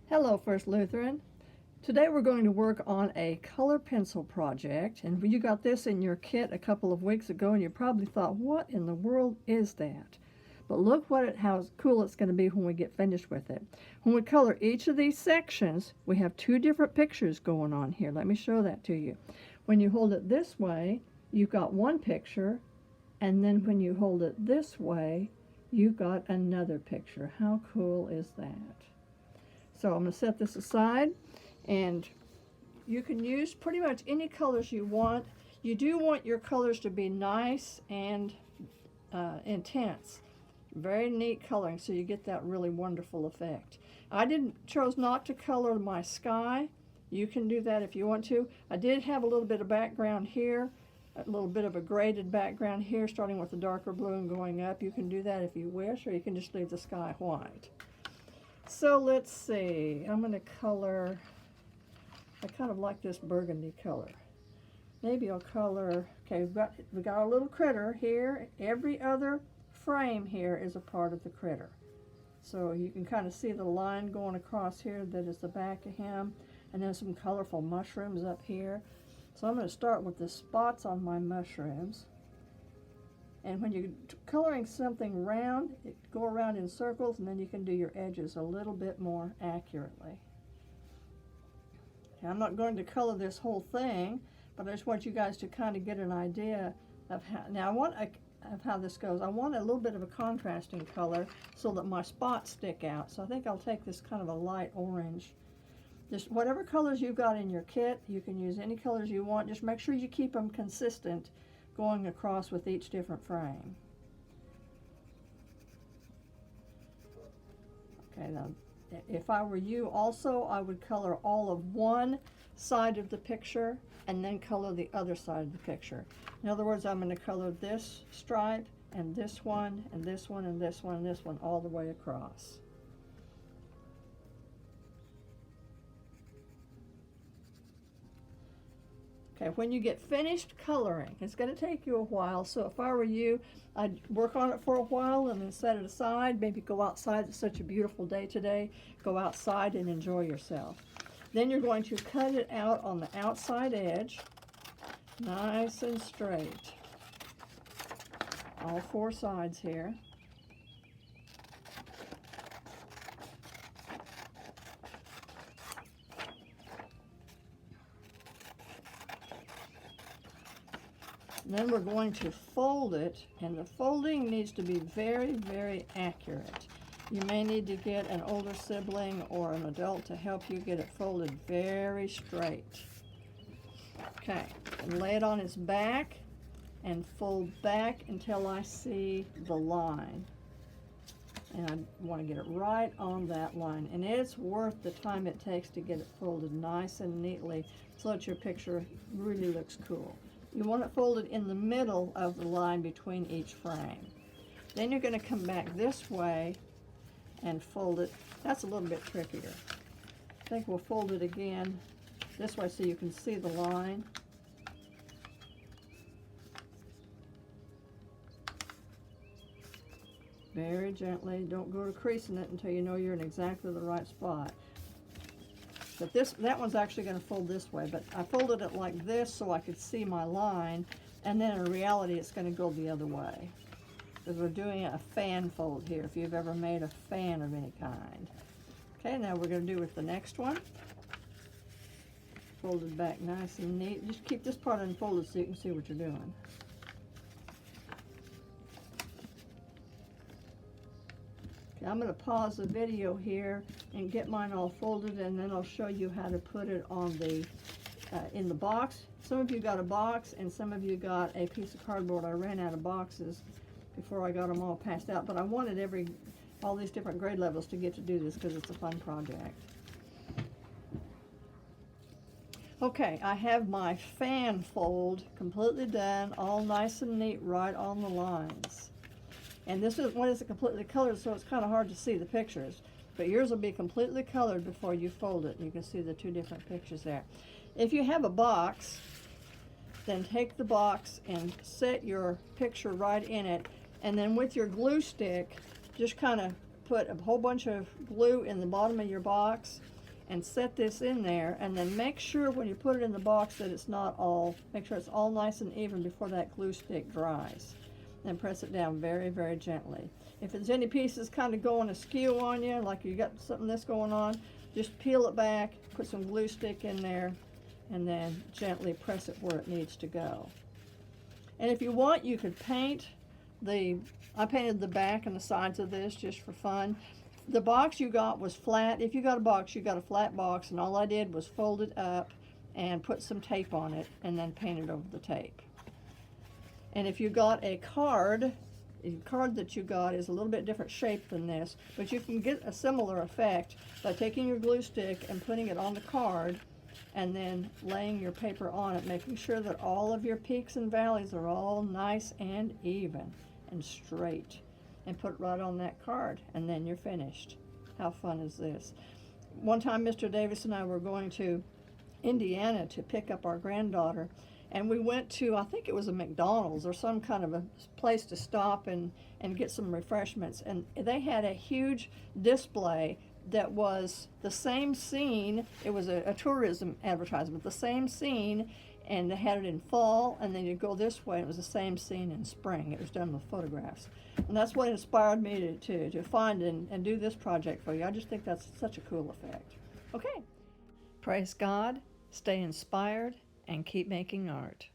Hello, First Lutheran. Today we're going to work on a color pencil project, and you got this in your kit a couple of weeks ago and you probably thought, what in the world is that? But look how cool it's going to be when we get finished with it. When we color each of these sections, we have two different pictures going on here. Let me show that to you. When you hold it this way, you've got one picture, and then when you hold it this way, you've got another picture. How cool is that? So I'm going to set this aside, and you can use pretty much any colors you want. You do want your colors to be nice and intense. Very neat coloring, so you get that really wonderful effect. I chose not to color my sky. You can do that if you want to. I did have a little bit of background here, a little bit of a graded background here, starting with the darker blue and going up. You can do that if you wish, or you can just leave the sky white. So let's see, I'm going to color, I kind of like this burgundy color. Maybe I'll color, okay, we got a little critter here. Every other frame here is a part of the critter. So you can kind of see the line going across here that is the back of him, and then some colorful mushrooms up here. So I'm going to start with the spots on my mushrooms. And when you're coloring something round, go around in circles, and then you can do your edges a little bit more accurately. Okay, I'm not going to color this whole thing, but I just want you guys to kind of get an idea of how this goes. I want a little bit of a contrasting color so that my spots stick out. So I think I'll take this kind of a light orange. Just whatever colors you've got in your kit, you can use any colors you want. Just make sure you keep them consistent going across with each different frame. Okay, now if I were you also, I would color all of one side of the picture and then color the other side of the picture. In other words, I'm going to color this stripe and this one and this one and this one and this one all the way across. Okay, when you get finished coloring, it's going to take you a while, so if I were you, I'd work on it for a while and then set it aside, maybe go outside. It's such a beautiful day today. Go outside and enjoy yourself. Then you're going to cut it out on the outside edge, nice and straight, all four sides here. And then we're going to fold it, and the folding needs to be very, very accurate. You may need to get an older sibling or an adult to help you get it folded very straight. Okay, and lay it on its back and fold back until I see the line. And I want to get it right on that line. And it's worth the time it takes to get it folded nice and neatly so that your picture really looks cool. You want it folded in the middle of the line between each frame. Then you're going to come back this way and fold it. That's a little bit trickier. I think we'll fold it again this way so you can see the line. Very gently. Don't go to creasing it until you know you're in exactly the right spot. But that one's actually going to fold this way, but I folded it like this so I could see my line, and then in reality it's going to go the other way. Because we're doing a fan fold here, if you've ever made a fan of any kind. Okay, now we're going to do with the next one. Fold it back nice and neat. Just keep this part unfolded so you can see what you're doing. I'm going to pause the video here and get mine all folded, and then I'll show you how to put it on the in the box. Some of you got a box, and some of you got a piece of cardboard. I ran out of boxes before I got them all passed out, but I wanted all these different grade levels to get to do this because it's a fun project. Okay, I have my fan fold completely done, all nice and neat, right on the lines. And this one is completely colored, so it's kind of hard to see the pictures. But yours will be completely colored before you fold it. You can see the two different pictures there. If you have a box, then take the box and set your picture right in it. And then with your glue stick, just kind of put a whole bunch of glue in the bottom of your box and set this in there, and then make sure when you put it in the box that it's not all, make sure it's all nice and even before that glue stick dries. Then press it down very, very gently. If there's any pieces kind of going askew on you, like you got something this going on, just peel it back, put some glue stick in there, and then gently press it where it needs to go. And if you want, you could paint I painted the back and the sides of this just for fun. The box you got was flat. If you got a box, you got a flat box, and all I did was fold it up and put some tape on it and then painted over the tape. And if you got a card, the card that you got is a little bit different shape than this, but you can get a similar effect by taking your glue stick and putting it on the card and then laying your paper on it, making sure that all of your peaks and valleys are all nice and even and straight, and put it right on that card, and then you're finished. How fun is this? One time Mr. Davis and I were going to Indiana to pick up our granddaughter, and we went to, I think it was a McDonald's or some kind of a place to stop and get some refreshments, and they had a huge display that was the same scene. It was a tourism advertisement, the same scene, and they had it in fall, and then you go this way, and it was the same scene in spring. It was done with photographs. And that's what inspired me to find and do this project for you. I just think that's such a cool effect. Okay. Praise God, stay inspired, and keep making art.